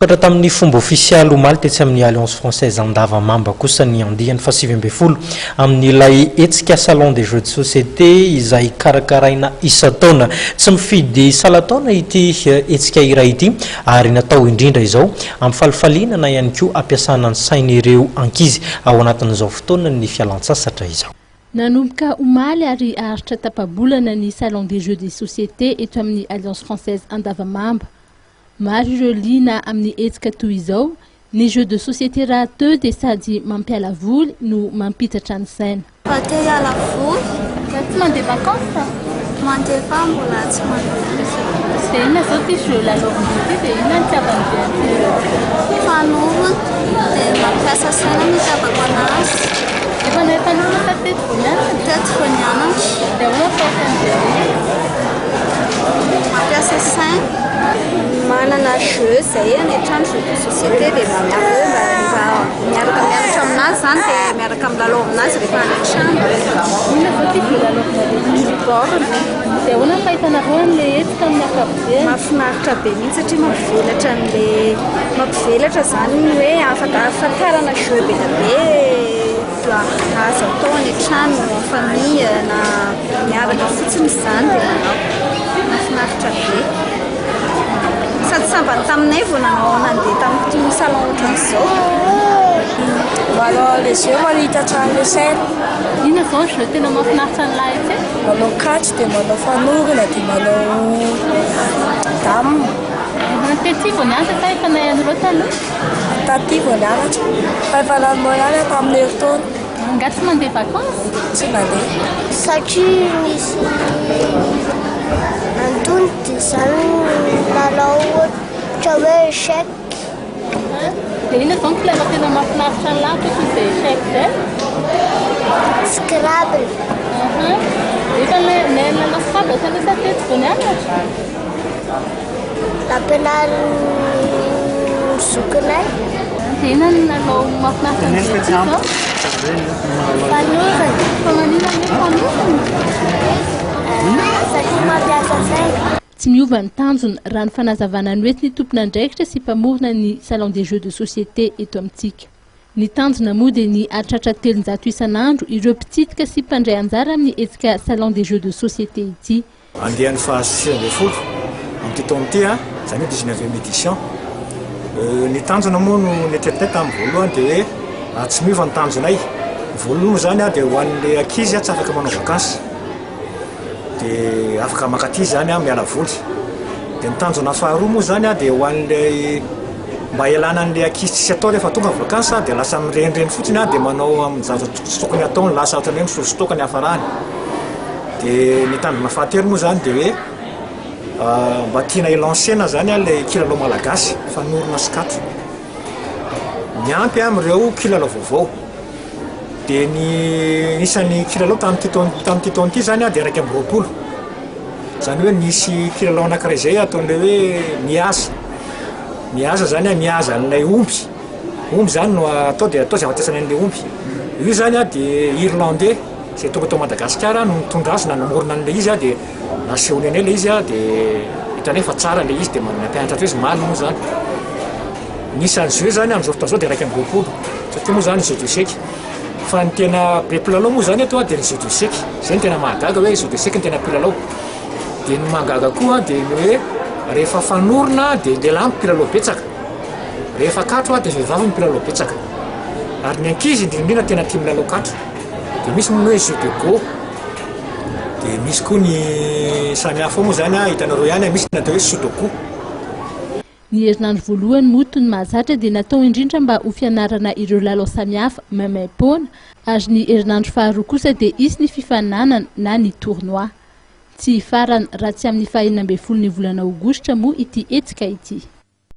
Katra tamin'ny fomba ofisialy omaly tetsy amin'ny Alliance Française andavamamba kosa ny andiany fa 7 amin'ilay hetsika salon des jeux de société izay karakaraina isa-taona tsy mifidy salan-taona ity hetsika iray ity ary natao indrindra izao amin'ny falifalinana ihany koa ampiasana ny sain'ireo ankizy ao anatin'izao fotoana ny fialan-tsasatra izao. Nanomboka omaly ary aritra tapabolana ny salon des jeux de société eto amin'ny Alliance Française andavamamba. Maro ireo liana amin'ny hetsika toy izao, ny jeux de société rahateo dia sady mampiala voly no mampitatra ny saina. Te hiala voly. Tsy mandeha vacances? Mandeha mbola tsy mandeha. Dia inona zao ty jeu lalaovina ity dia inona ny tiavany aty? Fanorona dia mampiasa saina ny tiavako anazy. Efa nahitanao tateto vao nianatra? Teto vao nianatra. Dia ahoana fahafany mampiasa saina. Manana jeu zay anetrano jeu de société dia miaraka mianatra aminazy zany dia miaraka milalao aminazy rehefa any an-trano. Inona zao ty jeu lalaovina baorina. Dia ahoana fahitanareo an'ilay hetsika amin'ny ankapobeny? Mahafinaritra be mihitsy satria mampivelatra zany hoe afaka afantarana jeu be dia be azo atao any an-trano en famille na miaraka fotsiny zany dia mahafinaritra be. Sady sambany taminay vao nandeha tamin'ity salon ohatran'izao. Manao les jeux manitatra ny saina. Inona zao ny jeu tena mahafinaritra ny lahy ity? Manao catch dia manao fanorona dia manao dame. Tety vao nianatra fa efa nahaizanareo taloha? Taty vao nianatra fa efa nanomboana tamin'ny herintaona. Nga tsy mandeha vacances? Tsy mandeha. Satria misy antony dia izany lalao ohatra hoe échec. Dia inona zao ny kilalao tena mahafinaritra ny lahy tokony dia échec zay? Scrabble. Efa lalao Scrabble sa nisa teto vao nianatra? Nampianarin'ny zokinay. Dia inona ny lalao mahafinaritra ny jeu ity zao? Fanorona. Fa manina ny fanorona? Satria mampiasa saina. Tsy miova ny tanjona raha ny fanazavana ny oety ny tompon'andraikitra sy mpamorona ny salon des jeux de société eto amintsika. Ny tanjona moa dia ny aritratra 300 isan'andro ireo mpitsitika sy mpandray anjara amin'ny hetsika salon des jeux de société ity. Andehan'ny fa 6 amin'ity taona ity zany hoe 19e édition. Ny tanjona moa no netretinay tamin'ny voalohany dia hoe tsy miova ny tanjonay. Voalohany zany dia ho an'ilay ankizy tsy afaka manao vakansy. Dia afaka makaty zany miala voly. Dia ny tanjona faharoa moa zany dia ho an'ilay mba ialana an'ilay ankizy tsisy atao rehefa tonga ny vakansy dia lasa mirenireny fotsiny dia manao amin'ny zavatra tsy tokony ataony lasa ohatran'ny hoe misosotokany hafarany. Dia ny tanjona fahatelo moa zany dia hoe mba tiana ilansena zany ilay kilalao malagasy fanorona sy katy. Miampy amin'ireo kilalao vaovao. Dia ny isan'ny kilalao tamin'ity taona ity zany dia 220. Zany hoe nisy kilalao anankiray izay ataon'ilay hoe mihaza. Mihaza zany mihaza an'ilay omby. Omby zany no atao dia atao zava-tiasana an'ilay omby. Io zany dia irlandais izay tonga tao Madagasikara no mitondra azy na namorona an'ilay izy dia nasehony anay ilay izy dia hitanay fa tsara ilay izy dia mampianatra hoe izy maly moa zany. Nisan'ny jeu zany amin'izao fotoana izao dia 220 satria moa zany jeu d'échec. Fa ny tena be mpilalao moa zany eto dia ny jeu d'échec. Izay ny tena mahagaga hoe jeu d'échec ny tena mpilalao. Dia ny mahagaga koa dia ny hoe rehefa fanorona dia lehilahy mpilalao betsaka. Rehefa katro dia vehivavy mpilalao betsaka. Ary ny ankizy indrindra tena tia milalao katro. Dia misy moa hoe jeu de go. Dia misy koa ny samihafa moa zany hitanareo ihany misy natao hoe sudoku. Ny herinandro voalohany moa toy ny mahazatra dia natao indrindra mba ho fianarana ireo lalao samihafa maimaim-poana ary ny herinandro faharoa kosa dia isy ny fifaninanana na ny tournoi. Tsy farany raha tsy amin'ny 24 ny volana aogositra moa ity hetsika ity.